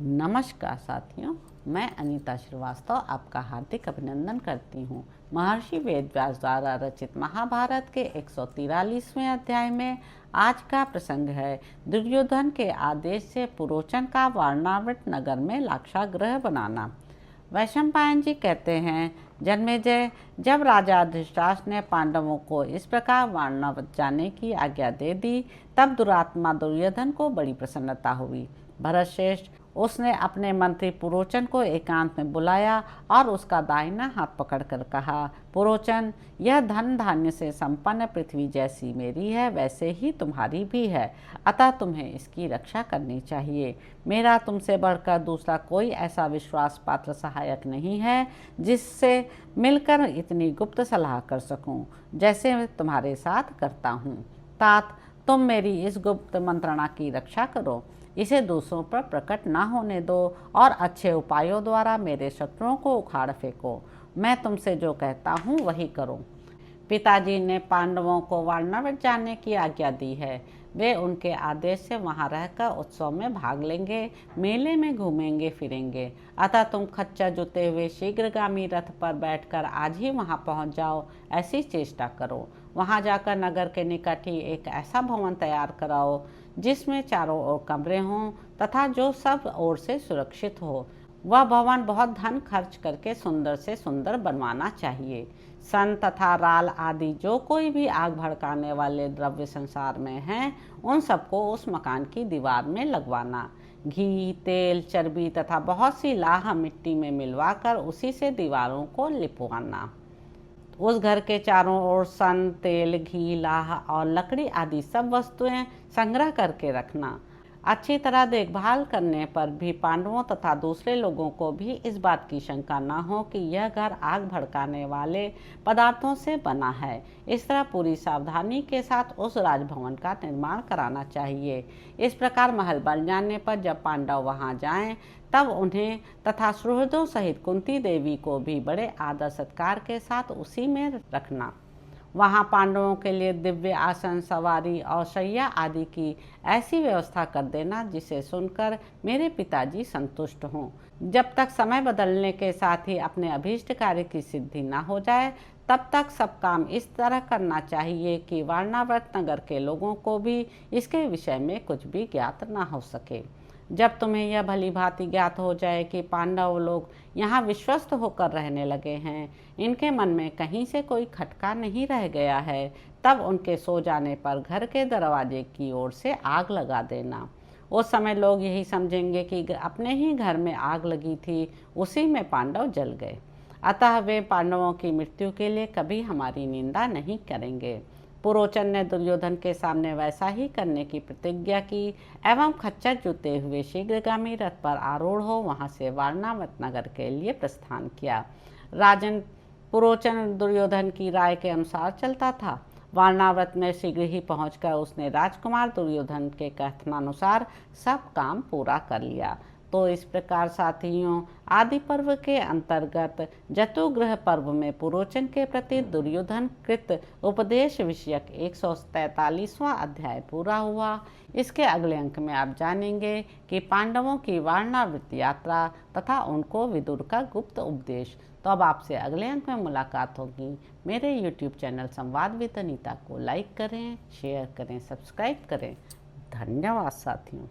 नमस्कार साथियों, मैं अनीता श्रीवास्तव आपका हार्दिक अभिनंदन करती हूँ। महर्षि वेदव्यास द्वारा रचित महाभारत के 143वें अध्याय में आज का प्रसंग है दुर्योधन के आदेश से पुरोचन का वारणावत नगर में लाक्षागृह बनाना। वैशंपायन जी कहते हैं, जन्मेजय, जब राजा धृतराष्ट्र ने पांडवों को इस प्रकार वारणावत जाने की आज्ञा दे दी, तब दुरात्मा दुर्योधन को बड़ी प्रसन्नता हुई। भरतश्रेष्ठ, उसने अपने मंत्री पुरोचन को एकांत में बुलाया और उसका दाहिना हाथ पकड़कर कहा, पुरोचन, यह धन धान्य से संपन्न पृथ्वी जैसी मेरी है, वैसे ही तुम्हारी भी है, अतः तुम्हें इसकी रक्षा करनी चाहिए। मेरा तुमसे बढ़कर दूसरा कोई ऐसा विश्वास पात्र सहायक नहीं है जिससे मिलकर इतनी गुप्त सलाह कर सकूं, जैसे मैं तुम्हारे साथ करता हूँ। तात, तुम मेरी इस गुप्त मंत्रणा की रक्षा करो, इसे दूसरों पर प्रकट न होने दो और अच्छे उपायों द्वारा मेरे शत्रुओं को उखाड़ फेंको। मैं तुमसे जो कहता हूँ वही करो। पिताजी ने पांडवों को वारणावत जाने की आज्ञा दी है। वे उनके आदेश से वहां रहकर उत्सव में भाग लेंगे, मेले में घूमेंगे फिरेंगे। अतः तुम खच्चर जुते हुए शीघ्रगामी रथ पर बैठकर आज ही वहां पहुंच जाओ, ऐसी चेष्टा करो। वहां जाकर नगर के निकट ही एक ऐसा भवन तैयार कराओ जिसमें चारों ओर कमरे हों तथा जो सब ओर से सुरक्षित हो। वह भवन बहुत धन खर्च करके सुंदर से सुंदर बनवाना चाहिए। सन तथा राल आदि जो कोई भी आग भड़काने वाले द्रव्य संसार में हैं, उन सबको उस मकान की दीवार में लगवाना। घी, तेल, चर्बी तथा बहुत सी लाह मिट्टी में मिलवाकर उसी से दीवारों को लिपवाना। उस घर के चारों ओर सन, तेल, घी, लाह और लकड़ी आदि सब वस्तुएं संग्रह करके रखना। अच्छी तरह देखभाल करने पर भी पांडवों तथा दूसरे लोगों को भी इस बात की शंका न हो कि यह घर आग भड़काने वाले पदार्थों से बना है। इस तरह पूरी सावधानी के साथ उस राजभवन का निर्माण कराना चाहिए। इस प्रकार महल बन जाने पर जब पांडव वहां जाएं, तब उन्हें तथा सुहृदों सहित कुंती देवी को भी बड़े आदर सत्कार के साथ उसी में रखना। वहां पांडवों के लिए दिव्य आसन, सवारी और शैया आदि की ऐसी व्यवस्था कर देना जिसे सुनकर मेरे पिताजी संतुष्ट हों। जब तक समय बदलने के साथ ही अपने अभीष्ट कार्य की सिद्धि न हो जाए, तब तक सब काम इस तरह करना चाहिए कि वारणावत नगर के लोगों को भी इसके विषय में कुछ भी ज्ञात न हो सके। जब तुम्हें यह भली भांति ज्ञात हो जाए कि पांडव लोग यहाँ विश्वस्त होकर रहने लगे हैं, इनके मन में कहीं से कोई खटका नहीं रह गया है, तब उनके सो जाने पर घर के दरवाजे की ओर से आग लगा देना। उस समय लोग यही समझेंगे कि अपने ही घर में आग लगी थी, उसी में पांडव जल गए। अतः वे पांडवों की मृत्यु के लिए कभी हमारी निंदा नहीं करेंगे। पुरोचन ने दुर्योधन के सामने वैसा ही करने की प्रतिज्ञा की एवं खच्चर जूते हुए शीघ्रगामी रथ पर आरूढ़ हो वहां से वारणावत नगर के लिए प्रस्थान किया। राजन, पुरोचन दुर्योधन की राय के अनुसार चलता था। वारणावत में शीघ्र ही पहुंचकर उसने राजकुमार दुर्योधन के कथनानुसार सब काम पूरा कर लिया। तो इस प्रकार साथियों, आदि पर्व के अंतर्गत जतुग्रह पर्व में पुरोचन के प्रति दुर्योधन कृत उपदेश विषयक 143वां अध्याय पूरा हुआ। इसके अगले अंक में आप जानेंगे कि पांडवों की वारणावत यात्रा तथा उनको विदुर का गुप्त उपदेश। तो अब आपसे अगले अंक में मुलाकात होगी। मेरे YouTube चैनल संवाद विद अनीता को लाइक करें, शेयर करें, सब्सक्राइब करें। धन्यवाद साथियों।